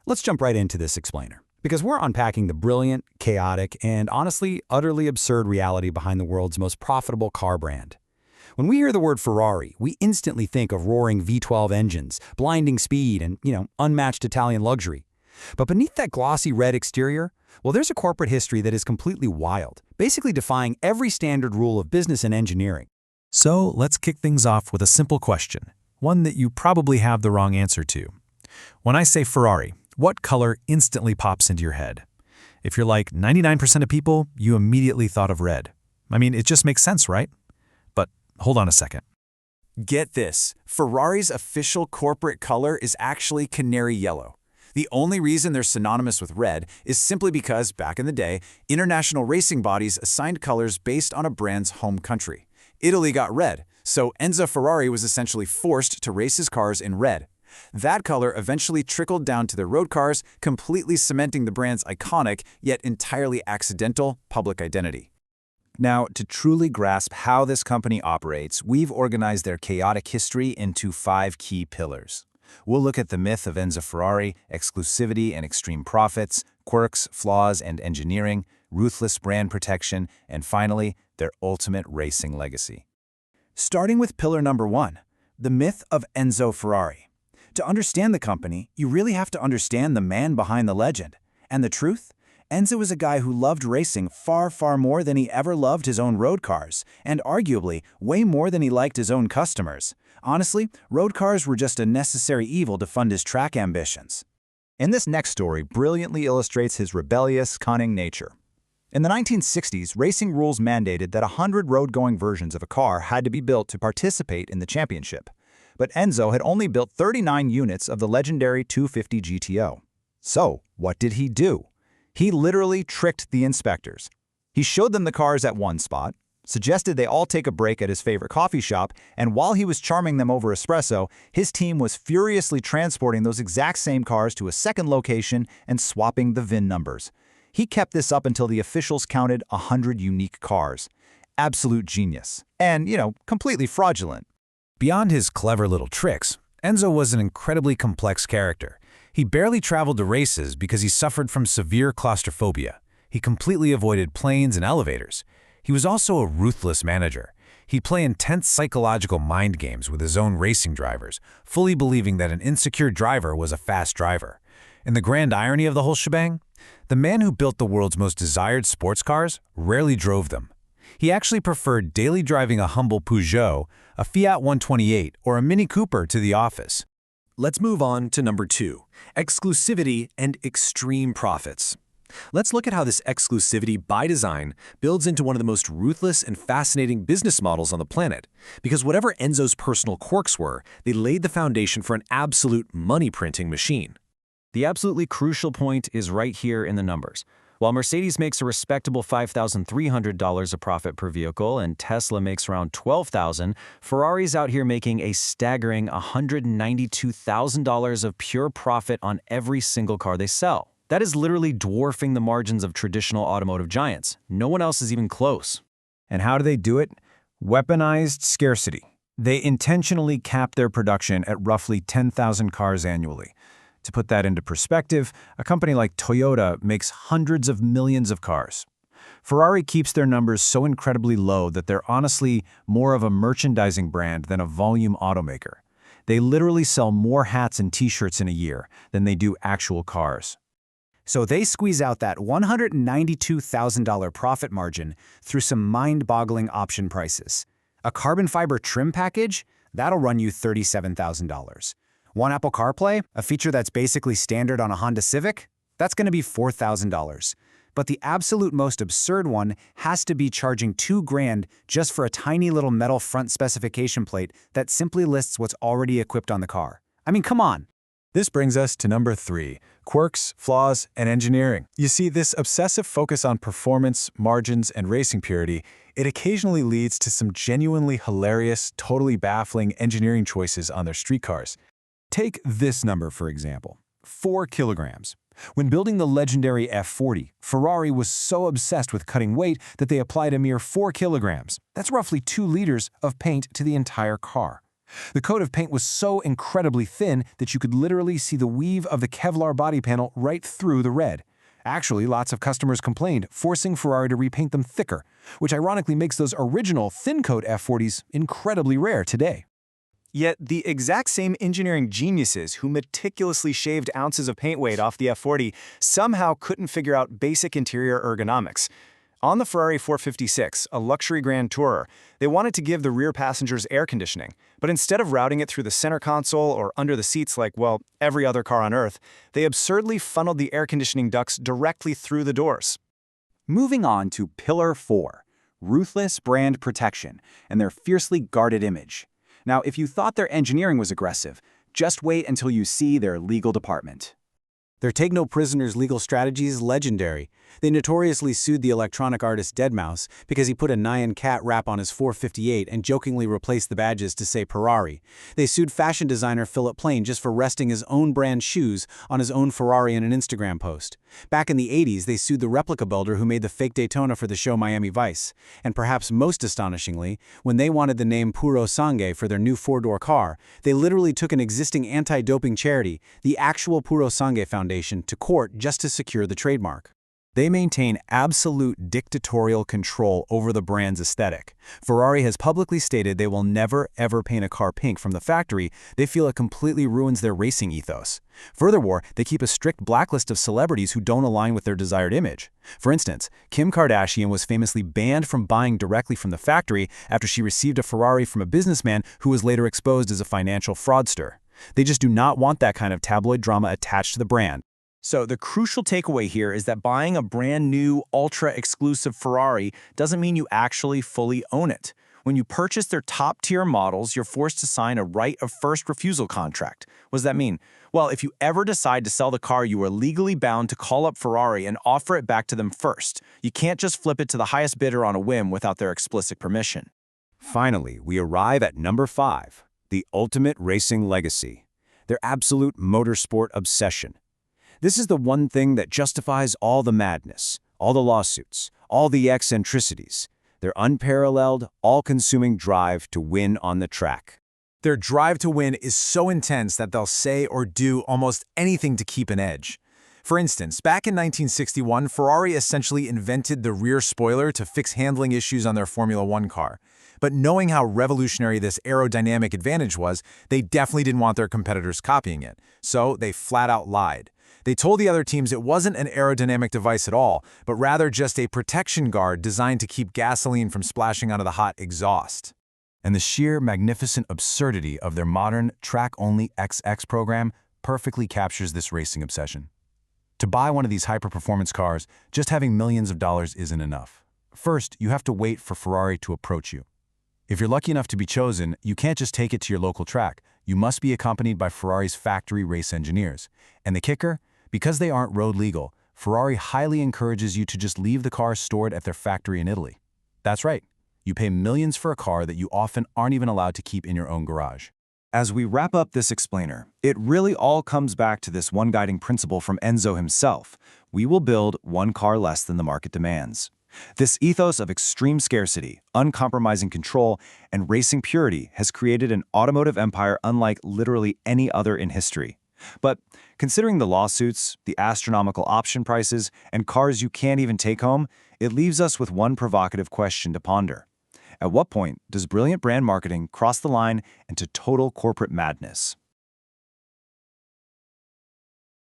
Let's jump right into this explainer, because we're unpacking the brilliant, chaotic, and honestly, utterly absurd reality behind the world's most profitable car brand. When we hear the word Ferrari, we instantly think of roaring V12 engines, blinding speed, and, unmatched Italian luxury. But beneath that glossy red exterior, well, there's a corporate history that is completely wild, basically defying every standard rule of business and engineering. So let's kick things off with a simple question, one that you probably have the wrong answer to. When I say Ferrari, what color instantly pops into your head? If you're like 99% of people, you immediately thought of red. I mean, it just makes sense, right? But hold on a second. Get this, Ferrari's official corporate color is actually canary yellow. The only reason they're synonymous with red is simply because, back in the day, international racing bodies assigned colors based on a brand's home country. Italy got red, so Enzo Ferrari was essentially forced to race his cars in red. That color eventually trickled down to their road cars, completely cementing the brand's iconic, yet entirely accidental, public identity. Now, to truly grasp how this company operates, we've organized their chaotic history into 5 key pillars. We'll look at the myth of Enzo Ferrari, exclusivity and extreme profits, quirks, flaws, and engineering, ruthless brand protection, and finally, their ultimate racing legacy. Starting with pillar number 1, the myth of Enzo Ferrari. To understand the company, you really have to understand the man behind the legend. And the truth? Enzo is a guy who loved racing far, far more than he ever loved his own road cars, and arguably way more than he liked his own customers. Honestly, road cars were just a necessary evil to fund his track ambitions. And this next story brilliantly illustrates his rebellious, cunning nature. In the 1960s, racing rules mandated that 100 road-going versions of a car had to be built to participate in the championship. But Enzo had only built 39 units of the legendary 250 GTO. So, what did he do? He literally tricked the inspectors. He showed them the cars at one spot, suggested they all take a break at his favorite coffee shop, and while he was charming them over espresso, his team was furiously transporting those exact same cars to a second location and swapping the VIN numbers. He kept this up until the officials counted 100 unique cars. Absolute genius. And, completely fraudulent. Beyond his clever little tricks, Enzo was an incredibly complex character. He barely traveled to races because he suffered from severe claustrophobia. He completely avoided planes and elevators. He was also a ruthless manager. He'd play intense psychological mind games with his own racing drivers, fully believing that an insecure driver was a fast driver. And the grand irony of the whole shebang? The man who built the world's most desired sports cars rarely drove them. He actually preferred daily driving a humble Peugeot, a Fiat 128, or a Mini Cooper to the office. Let's move on to number 2, exclusivity and extreme profits. Let's look at how this exclusivity by design builds into one of the most ruthless and fascinating business models on the planet. Because whatever Enzo's personal quirks were, they laid the foundation for an absolute money-printing machine. The absolutely crucial point is right here in the numbers. While Mercedes makes a respectable $5,300 of profit per vehicle and Tesla makes around $12,000, Ferrari's out here making a staggering $192,000 of pure profit on every single car they sell. That is literally dwarfing the margins of traditional automotive giants. No one else is even close. And how do they do it? Weaponized scarcity. They intentionally cap their production at roughly 10,000 cars annually. To put that into perspective, a company like Toyota makes hundreds of millions of cars. Ferrari keeps their numbers so incredibly low that they're honestly more of a merchandising brand than a volume automaker. They literally sell more hats and t-shirts in a year than they do actual cars. So they squeeze out that $192,000 profit margin through some mind-boggling option prices. A carbon fiber trim package? That'll run you $37,000. One Apple CarPlay, a feature that's basically standard on a Honda Civic? That's going to be $4,000. But the absolute most absurd one has to be charging $2,000 just for a tiny little metal front specification plate that simply lists what's already equipped on the car. I mean, come on. This brings us to number 3, quirks, flaws, and engineering. You see, this obsessive focus on performance, margins, and racing purity, it occasionally leads to some genuinely hilarious, totally baffling engineering choices on their street cars. Take this number, for example, 4 kilograms. When building the legendary F40, Ferrari was so obsessed with cutting weight that they applied a mere 4 kilograms. That's roughly 2 liters of paint to the entire car. The coat of paint was so incredibly thin that you could literally see the weave of the Kevlar body panel right through the red. Actually, lots of customers complained, forcing Ferrari to repaint them thicker, which ironically makes those original thin-coat F40s incredibly rare today. Yet the exact same engineering geniuses who meticulously shaved ounces of paint weight off the F40 somehow couldn't figure out basic interior ergonomics. On the Ferrari 456, a luxury Grand Tourer, they wanted to give the rear passengers air conditioning, but instead of routing it through the center console or under the seats like, well, every other car on Earth, they absurdly funneled the air conditioning ducts directly through the doors. Moving on to Pillar 4, ruthless brand protection and their fiercely guarded image. Now, if you thought their engineering was aggressive, just wait until you see their legal department. Their take-no-prisoners legal strategy is legendary. They notoriously sued the electronic artist Deadmau5 because he put a Nyan cat wrap on his 458 and jokingly replaced the badges to say Ferrari. They sued fashion designer Philip Plain just for resting his own brand shoes on his own Ferrari in an Instagram post. Back in the 80s, they sued the replica builder who made the fake Daytona for the show Miami Vice. And perhaps most astonishingly, when they wanted the name Puro Sangue for their new four-door car, they literally took an existing anti-doping charity, the actual Puro Sangue Foundation, to court just to secure the trademark. They maintain absolute dictatorial control over the brand's aesthetic. Ferrari has publicly stated they will never, ever paint a car pink from the factory. They feel it completely ruins their racing ethos. Furthermore, they keep a strict blacklist of celebrities who don't align with their desired image. For instance, Kim Kardashian was famously banned from buying directly from the factory after she received a Ferrari from a businessman who was later exposed as a financial fraudster. They just do not want that kind of tabloid drama attached to the brand. So the crucial takeaway here is that buying a brand new, ultra-exclusive Ferrari doesn't mean you actually fully own it. When you purchase their top-tier models, you're forced to sign a right of first refusal contract. What does that mean? Well, if you ever decide to sell the car, you are legally bound to call up Ferrari and offer it back to them first. You can't just flip it to the highest bidder on a whim without their explicit permission. Finally, we arrive at number 5, the ultimate racing legacy, their absolute motorsport obsession. This is the one thing that justifies all the madness, all the lawsuits, all the eccentricities, their unparalleled, all-consuming drive to win on the track. Their drive to win is so intense that they'll say or do almost anything to keep an edge. For instance, back in 1961, Ferrari essentially invented the rear spoiler to fix handling issues on their Formula One car. But knowing how revolutionary this aerodynamic advantage was, they definitely didn't want their competitors copying it. So they flat out lied. They told the other teams it wasn't an aerodynamic device at all, but rather just a protection guard designed to keep gasoline from splashing onto the hot exhaust. And the sheer magnificent absurdity of their modern track-only XX program perfectly captures this racing obsession. To buy one of these hyper-performance cars, just having millions of dollars isn't enough. First, you have to wait for Ferrari to approach you. If you're lucky enough to be chosen, you can't just take it to your local track. You must be accompanied by Ferrari's factory race engineers. And the kicker? Because they aren't road legal, Ferrari highly encourages you to just leave the car stored at their factory in Italy. That's right. You pay millions for a car that you often aren't even allowed to keep in your own garage. As we wrap up this explainer, it really all comes back to this one guiding principle from Enzo himself. We will build one car less than the market demands. This ethos of extreme scarcity, uncompromising control, and racing purity has created an automotive empire unlike literally any other in history. But considering the lawsuits, the astronomical option prices, and cars you can't even take home, it leaves us with one provocative question to ponder. At what point does brilliant brand marketing cross the line into total corporate madness?